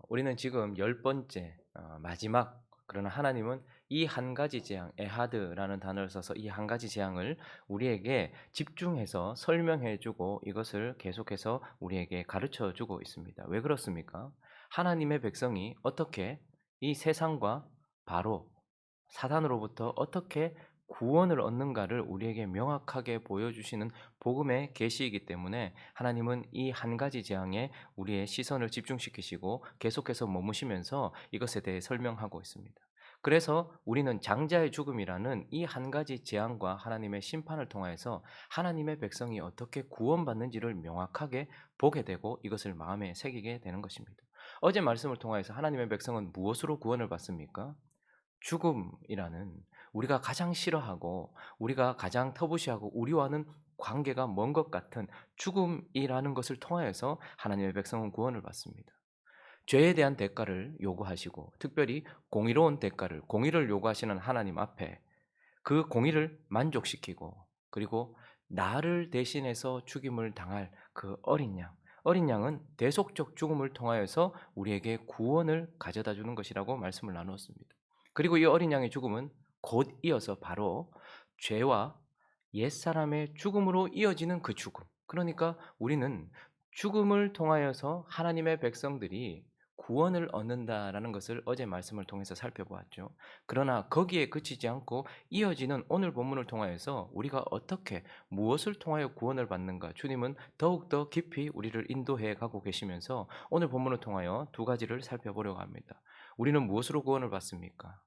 우리는 지금 열 번째 마지막, 그러나 하나님은 이 한 가지 재앙, 에하드라는 단어를 써서 이 한 가지 재앙을 우리에게 집중해서 설명해 주고 이것을 계속해서 우리에게 가르쳐 주고 있습니다. 왜 그렇습니까? 하나님의 백성이 어떻게 이 세상과 바로 사단으로부터 어떻게 구원을 얻는가를 우리에게 명확하게 보여주시는 복음의 계시이기 때문에 하나님은 이 한 가지 재앙에 우리의 시선을 집중시키시고 계속해서 머무시면서 이것에 대해 설명하고 있습니다. 그래서 우리는 장자의 죽음이라는 이 한 가지 재앙과 하나님의 심판을 통하여서 하나님의 백성이 어떻게 구원받는지를 명확하게 보게 되고 이것을 마음에 새기게 되는 것입니다. 어제 말씀을 통하여서 하나님의 백성은 무엇으로 구원을 받습니까? 죽음이라는, 우리가 가장 싫어하고 우리가 가장 터부시하고 우리와는 관계가 먼 것 같은 죽음이라는 것을 통하여서 하나님의 백성은 구원을 받습니다. 죄에 대한 대가를 요구하시고 특별히 공의로운 대가를, 공의를 요구하시는 하나님 앞에 그 공의를 만족시키고, 그리고 나를 대신해서 죽임을 당할 그 어린 양, 어린 양은 대속적 죽음을 통하여서 우리에게 구원을 가져다 주는 것이라고 말씀을 나누었습니다. 그리고 이 어린 양의 죽음은 곧 이어서 바로 죄와 옛사람의 죽음으로 이어지는 그 죽음. 그러니까 우리는 죽음을 통하여서 하나님의 백성들이 구원을 얻는다라는 것을 어제 말씀을 통해서 살펴보았죠. 그러나 거기에 그치지 않고 이어지는 오늘 본문을 통하여서 우리가 어떻게 무엇을 통하여 구원을 받는가, 주님은 더욱더 깊이 우리를 인도해 가고 계시면서 오늘 본문을 통하여 두 가지를 살펴보려고 합니다. 우리는 무엇으로 구원을 받습니까?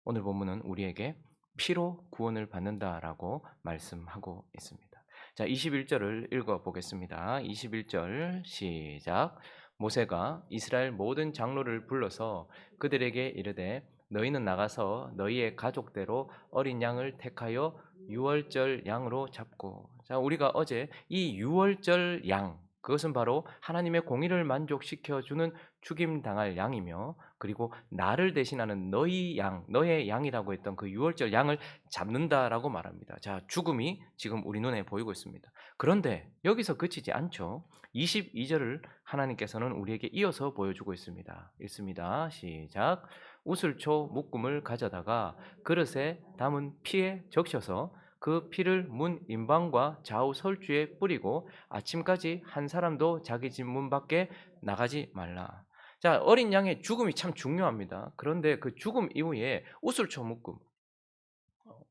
오늘 본문은 우리에게 피로 구원을 받는다라고 말씀하고 있습니다. 자, 21절을 읽어 보겠습니다. 21절 시작. 모세가 이스라엘 모든 장로를 불러서 그들에게 이르되 너희는 나가서 너희의 가족대로 어린 양을 택하여 유월절 양으로 잡고. 자, 우리가 어제 이 유월절 양, 그것은 바로 하나님의 공의를 만족시켜 주는 죽임 당할 양이며, 그리고 나를 대신하는 너희 양, 너의 양이라고 했던 그 유월절 양을 잡는다라고 말합니다. 자, 죽음이 지금 우리 눈에 보이고 있습니다. 그런데 여기서 그치지 않죠. 22절을 하나님께서는 우리에게 이어서 보여주고 있습니다. 읽습니다. 시작. 우슬초 묶음을 가져다가 그릇에 담은 피에 적셔서 그 피를 문 임방과 좌우 설주에 뿌리고 아침까지 한 사람도 자기 집 문 밖에 나가지 말라. 자, 어린 양의 죽음이 참 중요합니다. 그런데 그 죽음 이후에 우슬초 묶음,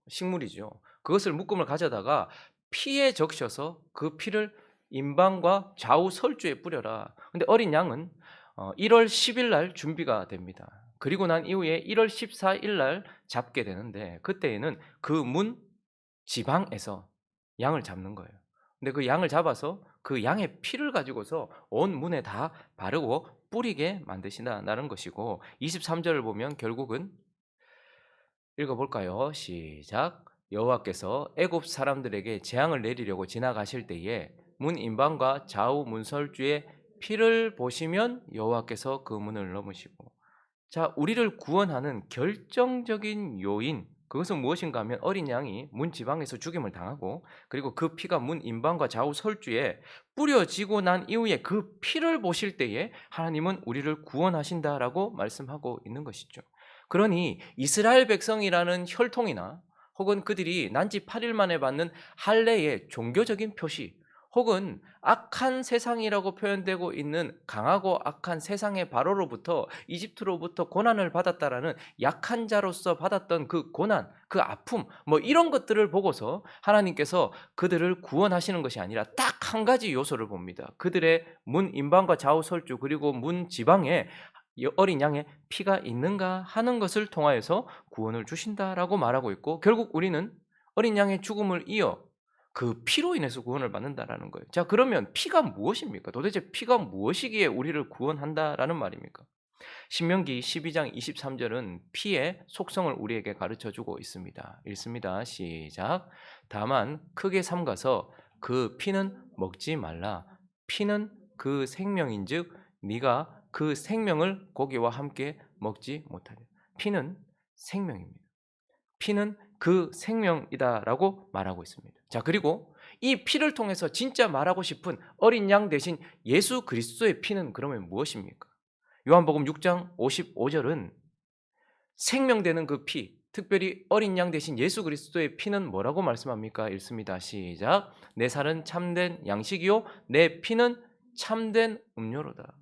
식물이죠. 그것을 묶음을 가져다가 피에 적셔서 그 피를 임방과 좌우 설주에 뿌려라. 근데 어린 양은 1월 10일 날 준비가 됩니다. 그리고 난 이후에 1월 14일 날 잡게 되는데, 그때에는 그 문 지방에서 양을 잡는 거예요. 근데 그 양을 잡아서 그 양의 피를 가지고서 온 문에 다 바르고 뿌리게 만드신다는 것이고, 23절을 보면 결국은 읽어볼까요? 시작. 여호와께서 애굽 사람들에게 재앙을 내리려고 지나가실 때에 문 임방과 좌우 문설주에 피를 보시면 여호와께서 그 문을 넘으시고. 자, 우리를 구원하는 결정적인 요인, 그것은 무엇인가 하면 어린 양이 문 지방에서 죽임을 당하고, 그리고 그 피가 문 임방과 좌우 설주에 뿌려지고 난 이후에 그 피를 보실 때에 하나님은 우리를 구원하신다라고 말씀하고 있는 것이죠. 그러니 이스라엘 백성이라는 혈통이나 혹은 그들이 난지 8일 만에 받는 할례의 종교적인 표시, 혹은 악한 세상이라고 표현되고 있는 강하고 악한 세상의 바로로부터, 이집트로부터 고난을 받았다라는 약한 자로서 받았던 그 고난, 그 아픔, 뭐 이런 것들을 보고서 하나님께서 그들을 구원하시는 것이 아니라 딱 한 가지 요소를 봅니다. 그들의 문 임방과 좌우 설주, 그리고 문 지방에 어린 양의 피가 있는가 하는 것을 통하여서 구원을 주신다라고 말하고 있고, 결국 우리는 어린 양의 죽음을 이어 그 피로 인해서 구원을 받는다라는 거예요. 자, 그러면 피가 무엇입니까? 도대체 피가 무엇이기에 우리를 구원한다라는 말입니까? 신명기 12장 23절은 피의 속성을 우리에게 가르쳐 주고 있습니다. 읽습니다. 시작. 다만 크게 삼가서 그 피는 먹지 말라. 피는 그 생명인즉 네가 그 생명을 고기와 함께 먹지 못하리라. 피는 생명입니다. 피는 그 생명이다라고 말하고 있습니다. 자, 그리고 이 피를 통해서 진짜 말하고 싶은 어린 양 대신 예수 그리스도의 피는 그러면 무엇입니까? 요한복음 6장 55절은 생명되는 그 피, 특별히 어린 양 대신 예수 그리스도의 피는 뭐라고 말씀합니까? 읽습니다. 시작. 내 살은 참된 양식이요 내 피는 참된 음료로다.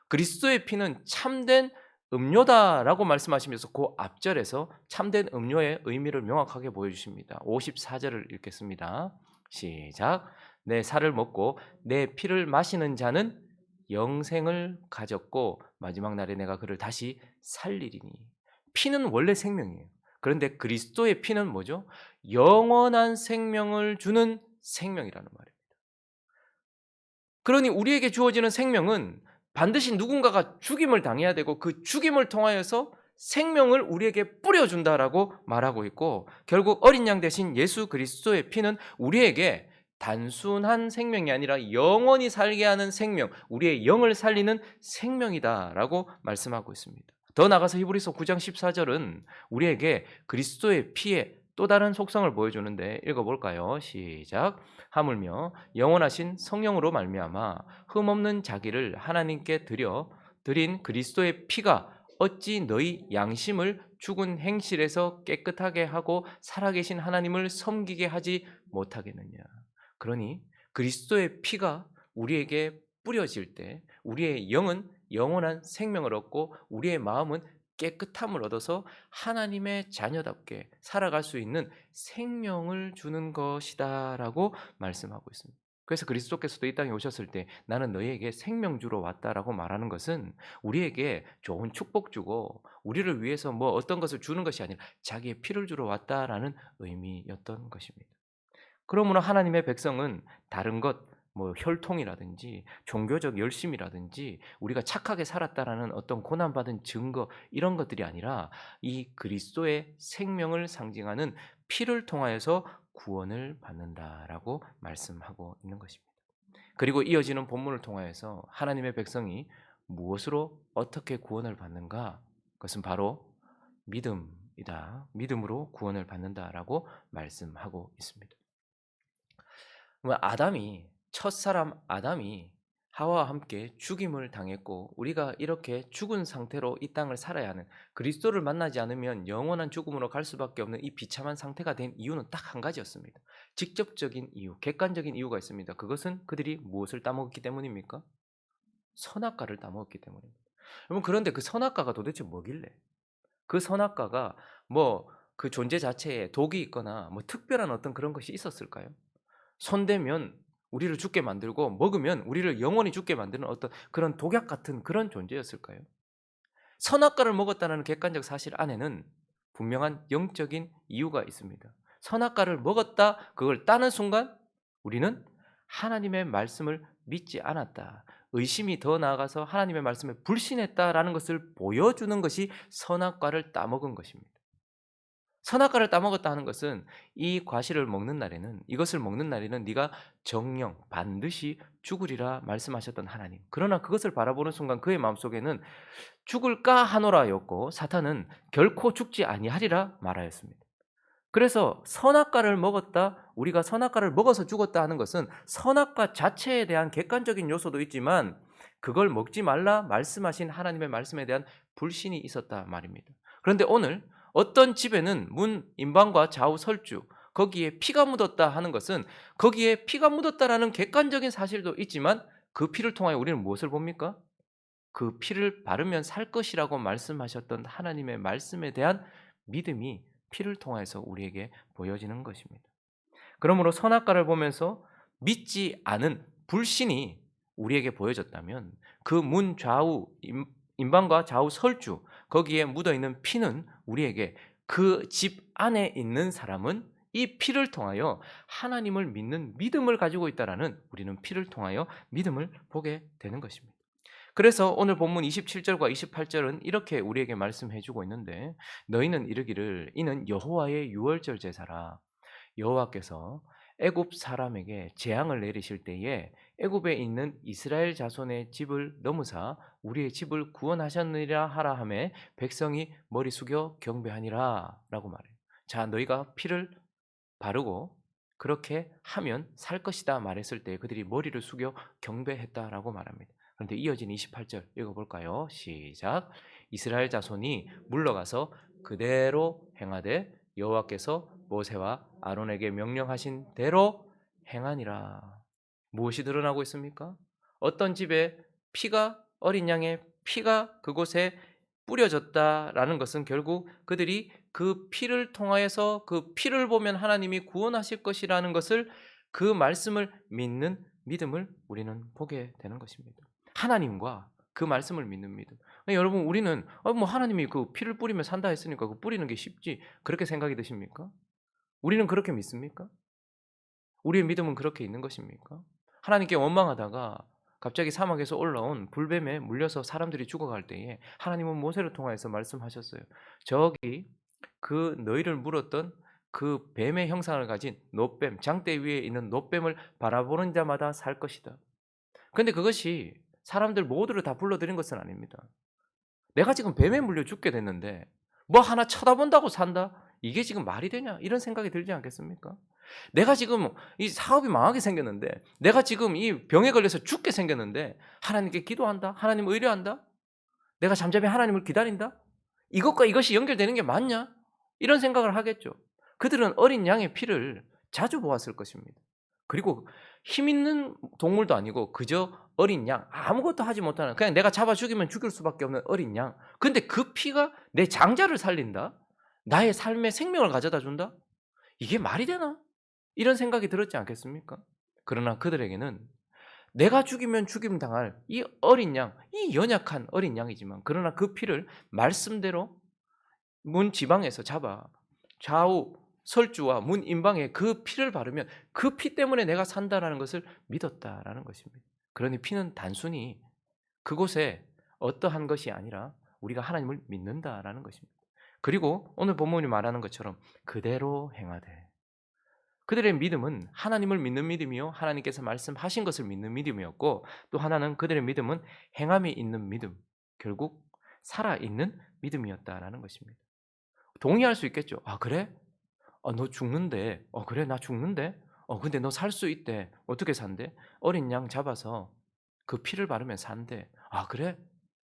그리스도의 피는 참된 음료다라고 말씀하시면서 그 앞절에서 참된 음료의 의미를 명확하게 보여주십니다. 54절을 읽겠습니다. 시작. 내 살을 먹고 내 피를 마시는 자는 영생을 가졌고 마지막 날에 내가 그를 다시 살리리니. 피는 원래 생명이에요. 그런데 그리스도의 피는 뭐죠? 영원한 생명을 주는 생명이라는 말이에요. 그러니 우리에게 주어지는 생명은 반드시 누군가가 죽임을 당해야 되고 그 죽임을 통하여서 생명을 우리에게 뿌려준다라고 말하고 있고, 결국 어린 양 대신 예수 그리스도의 피는 우리에게 단순한 생명이 아니라 영원히 살게 하는 생명, 우리의 영을 살리는 생명이다라고 말씀하고 있습니다. 더 나아가서 히브리서 9장 14절은 우리에게 그리스도의 피의 또 다른 속성을 보여주는데 읽어볼까요? 시작. 하물며 영원하신 성령으로 말미암아 흠없는 자기를 하나님께 드린 그리스도의 피가 어찌 너희 양심을 죽은 행실에서 깨끗하게 하고 살아계신 하나님을 섬기게 하지 못하겠느냐. 그러니 그리스도의 피가 우리에게 뿌려질 때 우리의 영은 영원한 생명을 얻고 우리의 마음은 깨끗함을 얻어서 하나님의 자녀답게 살아갈 수 있는 생명을 주는 것이다라고 말씀하고 있습니다. 그래서 그리스도께서도 이 땅에 오셨을 때 나는 너희에게 생명 주러 왔다라고 말하는 것은 우리에게 좋은 축복 주고 우리를 위해서 뭐 어떤 것을 주는 것이 아니라 자기의 피를 주러 왔다라는 의미였던 것입니다. 그러므로 하나님의 백성은 다른 것, 뭐 혈통이라든지 종교적 열심이라든지 우리가 착하게 살았다라는 어떤 고난받은 증거 이런 것들이 아니라 이 그리스도의 생명을 상징하는 피를 통하여서 구원을 받는다라고 말씀하고 있는 것입니다. 그리고 이어지는 본문을 통하여서 하나님의 백성이 무엇으로 어떻게 구원을 받는가? 그것은 바로 믿음이다. 믿음으로 구원을 받는다라고 말씀하고 있습니다. 첫사람 아담이 하와와 함께 죽임을 당했고 우리가 이렇게 죽은 상태로 이 땅을 살아야 하는, 그리스도를 만나지 않으면 영원한 죽음으로 갈 수밖에 없는 이 비참한 상태가 된 이유는 딱 한 가지였습니다. 직접적인 이유, 객관적인 이유가 있습니다. 그것은 그들이 무엇을 따먹었기 때문입니까? 선악과를 따먹었기 때문입니다. 여러분, 그런데 그 선악과가 도대체 뭐길래? 그 선악과가 뭐 그 존재 자체에 독이 있거나 뭐 특별한 어떤 그런 것이 있었을까요? 손대면 우리를 죽게 만들고 먹으면 우리를 영원히 죽게 만드는 어떤 그런 독약 같은 그런 존재였을까요? 선악과를 먹었다는 객관적 사실 안에는 분명한 영적인 이유가 있습니다. 선악과를 먹었다, 그걸 따는 순간 우리는 하나님의 말씀을 믿지 않았다, 의심이 더 나아가서 하나님의 말씀에 불신했다라는 것을 보여주는 것이 선악과를 따먹은 것입니다. 선악과를 따먹었다 하는 것은 이 과실을 먹는 날에는, 이것을 먹는 날에는 네가 정령 반드시 죽으리라 말씀하셨던 하나님. 그러나 그것을 바라보는 순간 그의 마음속에는 죽을까 하노라였고 사탄은 결코 죽지 아니하리라 말하였습니다. 그래서 선악과를 먹었다, 우리가 선악과를 먹어서 죽었다 하는 것은 선악과 자체에 대한 객관적인 요소도 있지만 그걸 먹지 말라 말씀하신 하나님의 말씀에 대한 불신이 있었다 말입니다. 그런데 오늘 어떤 집에는 문 임방과 좌우 설주, 거기에 피가 묻었다 하는 것은 거기에 피가 묻었다라는 객관적인 사실도 있지만 그 피를 통하여 우리는 무엇을 봅니까? 그 피를 바르면 살 것이라고 말씀하셨던 하나님의 말씀에 대한 믿음이 피를 통해서 우리에게 보여지는 것입니다. 그러므로 선악과를 보면서 믿지 않은 불신이 우리에게 보여졌다면 그 문 좌우 임방과 좌우 설주, 거기에 묻어있는 피는 우리에게 그 집 안에 있는 사람은 이 피를 통하여 하나님을 믿는 믿음을 가지고 있다라는, 우리는 피를 통하여 믿음을 보게 되는 것입니다. 그래서 오늘 본문 27절과 28절은 이렇게 우리에게 말씀해 주고 있는데, 너희는 이르기를 이는 여호와의 유월절 제사라. 여호와께서 애굽 사람에게 재앙을 내리실 때에 애굽에 있는 이스라엘 자손의 집을 넘으사 우리의 집을 구원하셨느니라 하라 하매 백성이 머리 숙여 경배하니라 라고 말해요. 자, 너희가 피를 바르고 그렇게 하면 살 것이다 말했을 때 그들이 머리를 숙여 경배했다라고 말합니다. 그런데 이어진 28절 읽어볼까요? 시작. 이스라엘 자손이 물러가서 그대로 행하되 여호와께서 모세와 아론에게 명령하신 대로 행하니라. 무엇이 드러나고 있습니까? 어떤 집에 피가 어린 양의 피가 그곳에 뿌려졌다라는 것은 결국 그들이 그 피를 통하여서 그 피를 보면 하나님이 구원하실 것이라는 것을 그 말씀을 믿는 믿음을 우리는 보게 되는 것입니다. 하나님과 그 말씀을 믿는 믿음. 여러분 우리는 뭐 하나님이 그 피를 뿌리면 산다 했으니까 그 뿌리는 게 쉽지 그렇게 생각이 드십니까? 우리는 그렇게 믿습니까? 우리의 믿음은 그렇게 있는 것입니까? 하나님께 원망하다가 갑자기 사막에서 올라온 불뱀에 물려서 사람들이 죽어갈 때에 하나님은 모세를 통하여서 말씀하셨어요. 저기 그 너희를 물었던 그 뱀의 형상을 가진 놋뱀, 장대 위에 있는 놋뱀을 바라보는 자마다 살 것이다. 그런데 그것이 사람들 모두를 다 불러들인 것은 아닙니다. 내가 지금 뱀에 물려 죽게 됐는데 뭐 하나 쳐다본다고 산다? 이게 지금 말이 되냐? 이런 생각이 들지 않겠습니까? 내가 지금 이 사업이 망하게 생겼는데 내가 지금 이 병에 걸려서 죽게 생겼는데 하나님께 기도한다? 하나님 의뢰한다? 내가 잠잠히 하나님을 기다린다? 이것과 이것이 연결되는 게 맞냐? 이런 생각을 하겠죠. 그들은 어린 양의 피를 자주 보았을 것입니다. 그리고 힘 있는 동물도 아니고 그저 어린 양, 아무것도 하지 못하는 그냥 내가 잡아 죽이면 죽일 수밖에 없는 어린 양. 근데 그 피가 내 장자를 살린다? 나의 삶의 생명을 가져다 준다? 이게 말이 되나? 이런 생각이 들었지 않겠습니까? 그러나 그들에게는 내가 죽이면 죽임 당할 이 어린 양, 이 연약한 어린 양이지만 그러나 그 피를 말씀대로 문 지방에서 잡아 좌우 설주와 문 인방에 그 피를 바르면 그 피 때문에 내가 산다라는 것을 믿었다라는 것입니다. 그러니 피는 단순히 그곳에 어떠한 것이 아니라 우리가 하나님을 믿는다라는 것입니다. 그리고 오늘 본문이 말하는 것처럼 그대로 행하되 그들의 믿음은 하나님을 믿는 믿음이요 하나님께서 말씀하신 것을 믿는 믿음이었고 또 하나는 그들의 믿음은 행함이 있는 믿음, 결국 살아있는 믿음이었다라는 것입니다. 동의할 수 있겠죠. 아 그래? 너 죽는데. 그래 나 죽는데. 근데 너 살 수 있대. 어떻게 산대? 어린 양 잡아서 그 피를 바르면 산대. 아 그래?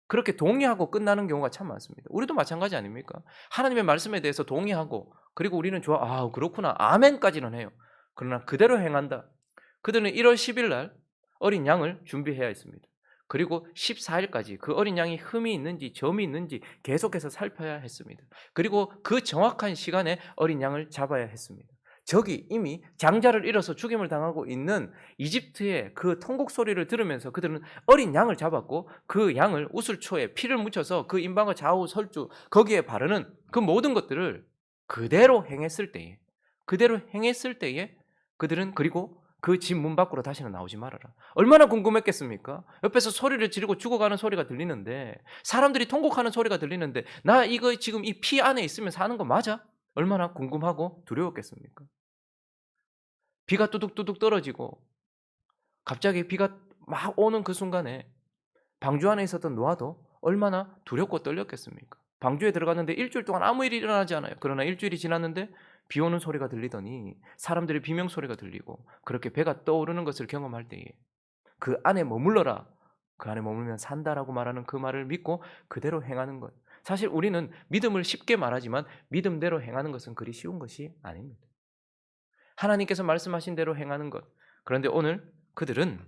그렇게 동의하고 끝나는 경우가 참 많습니다. 우리도 마찬가지 아닙니까? 하나님의 말씀에 대해서 동의하고 그리고 우리는 좋아. 아 그렇구나. 아멘까지는 해요. 그러나 그대로 행한다. 그들은 1월 10일 날 어린 양을 준비해야 했습니다. 그리고 14일까지 그 어린 양이 흠이 있는지 점이 있는지 계속해서 살펴야 했습니다. 그리고 그 정확한 시간에 어린 양을 잡아야 했습니다. 저기 이미 장자를 잃어서 죽임을 당하고 있는 이집트의 그 통곡 소리를 들으면서 그들은 어린 양을 잡았고 그 양을 우슬초에 피를 묻혀서 그 임방과 좌우 설주 거기에 바르는 그 모든 것들을 그대로 행했을 때에 그들은 그리고 그 집 문 밖으로 다시는 나오지 말아라. 얼마나 궁금했겠습니까? 옆에서 소리를 지르고 죽어가는 소리가 들리는데 사람들이 통곡하는 소리가 들리는데 나 이거 지금 이 피 안에 있으면 사는 거 맞아? 얼마나 궁금하고 두려웠겠습니까? 비가 뚜둑뚜둑 떨어지고 갑자기 비가 막 오는 그 순간에 방주 안에 있었던 노아도 얼마나 두렵고 떨렸겠습니까? 방주에 들어갔는데 일주일 동안 아무 일이 일어나지 않아요. 그러나 일주일이 지났는데 비 오는 소리가 들리더니 사람들의 비명 소리가 들리고 그렇게 배가 떠오르는 것을 경험할 때에 그 안에 머물러라. 그 안에 머물면 산다라고 말하는 그 말을 믿고 그대로 행하는 것. 사실 우리는 믿음을 쉽게 말하지만 믿음대로 행하는 것은 그리 쉬운 것이 아닙니다. 하나님께서 말씀하신 대로 행하는 것. 그런데 오늘 그들은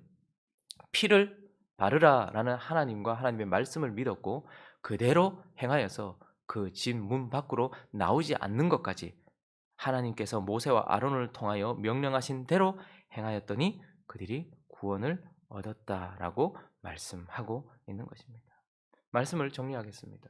피를 바르라라는 하나님과 하나님의 말씀을 믿었고 그대로 행하여서 그 집 문 밖으로 나오지 않는 것까지 하나님께서 모세와 아론을 통하여 명령하신 대로 행하였더니 그들이 구원을 얻었다라고 말씀하고 있는 것입니다. 말씀을 정리하겠습니다.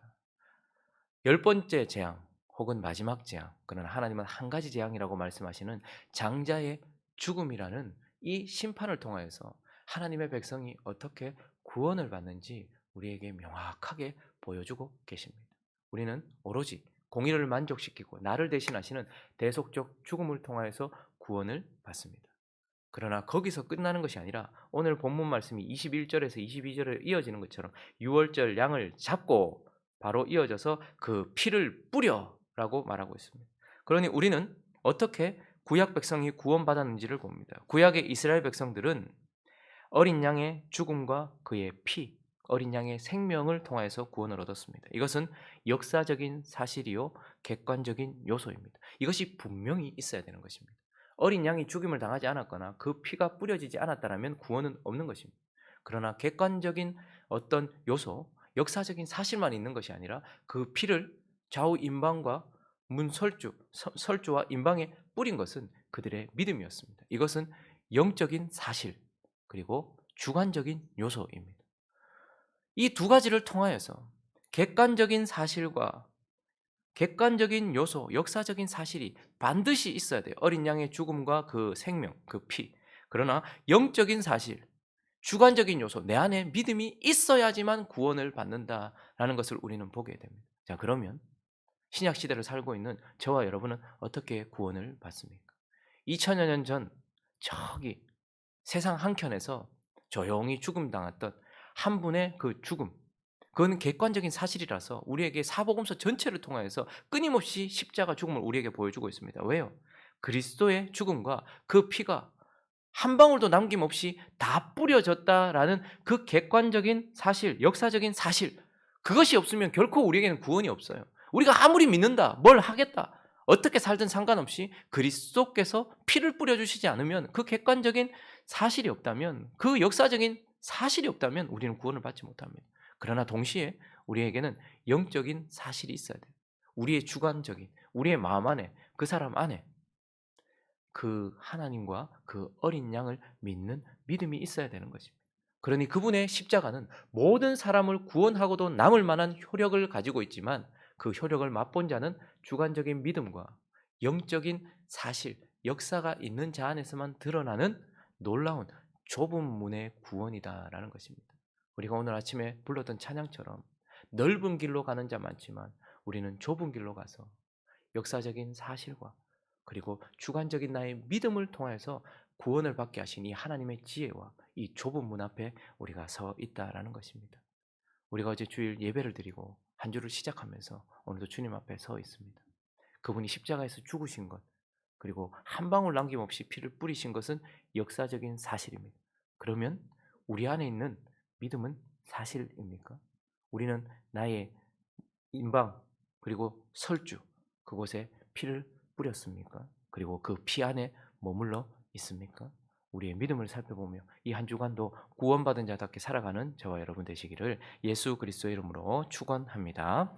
10번째 재앙 혹은 마지막 재앙, 그러나 하나님은 한 가지 재앙이라고 말씀하시는 장자의 죽음이라는 이 심판을 통하여서 하나님의 백성이 어떻게 구원을 받는지 우리에게 명확하게 보여주고 계십니다. 우리는 오로지 공의를 만족시키고 나를 대신하시는 대속적 죽음을 통하여서 구원을 받습니다. 그러나 거기서 끝나는 것이 아니라 오늘 본문 말씀이 21절에서 22절에 이어지는 것처럼 6월절 양을 잡고 바로 이어져서 그 피를 뿌려라고 말하고 있습니다. 그러니 우리는 어떻게 구약 백성이 구원받았는지를 봅니다. 구약의 이스라엘 백성들은 어린 양의 죽음과 그의 피, 어린 양의 생명을 통하여서 구원을 얻었습니다. 이것은 역사적인 사실이요 객관적인 요소입니다. 이것이 분명히 있어야 되는 것입니다. 어린 양이 죽임을 당하지 않았거나 그 피가 뿌려지지 않았다면 구원은 없는 것입니다. 그러나 객관적인 어떤 요소, 역사적인 사실만 있는 것이 아니라 그 피를 좌우 임방과 설주와 임방에 뿌린 것은 그들의 믿음이었습니다. 이것은 영적인 사실 그리고 주관적인 요소입니다. 이 두 가지를 통하여서 객관적인 사실과 객관적인 요소, 역사적인 사실이 반드시 있어야 돼요. 어린 양의 죽음과 그 생명, 그 피. 그러나 영적인 사실, 주관적인 요소, 내 안에 믿음이 있어야지만 구원을 받는다라는 것을 우리는 보게 됩니다. 자, 그러면 신약 시대를 살고 있는 저와 여러분은 어떻게 구원을 받습니까? 2000여 년 전 저기 세상 한켠에서 조용히 죽음 당했던 한 분의 그 죽음, 그건 객관적인 사실이라서 우리에게 사복음서 전체를 통하여서 끊임없이 십자가 죽음을 우리에게 보여주고 있습니다. 왜요? 그리스도의 죽음과 그 피가 한 방울도 남김없이 다 뿌려졌다라는 그 객관적인 사실, 역사적인 사실, 그것이 없으면 결코 우리에게는 구원이 없어요. 우리가 아무리 믿는다, 뭘 하겠다, 어떻게 살든 상관없이 그리스도께서 피를 뿌려주시지 않으면, 그 객관적인 사실이 없다면, 그 역사적인 사실이 없다면 우리는 구원을 받지 못합니다. 그러나 동시에 우리에게는 영적인 사실이 있어야 돼요. 우리의 주관적인, 우리의 마음 안에, 그 사람 안에 그 하나님과 그 어린 양을 믿는 믿음이 있어야 되는 것입니다. 그러니 그분의 십자가는 모든 사람을 구원하고도 남을 만한 효력을 가지고 있지만, 그 효력을 맛본 자는 주관적인 믿음과 영적인 사실, 역사가 있는 자 안에서만 드러나는 놀라운 좁은 문의 구원이다라는 것입니다. 우리가 오늘 아침에 불렀던 찬양처럼 넓은 길로 가는 자 많지만 우리는 좁은 길로 가서 역사적인 사실과 그리고 주관적인 나의 믿음을 통해서 구원을 받게 하신 이 하나님의 지혜와 이 좁은 문 앞에 우리가 서 있다라는 것입니다. 우리가 어제 주일 예배를 드리고 한 주를 시작하면서 오늘도 주님 앞에 서 있습니다. 그분이 십자가에서 죽으신 것, 그리고 한 방울 남김없이 피를 뿌리신 것은 역사적인 사실입니다. 그러면 우리 안에 있는 믿음은 사실입니까? 우리는 나의 임방 그리고 설주, 그곳에 피를 뿌렸습니까? 그리고 그 피 안에 머물러 있습니까? 우리의 믿음을 살펴보며 이 한 주간도 구원받은 자답게 살아가는 저와 여러분 되시기를 예수 그리스도의 이름으로 축원합니다.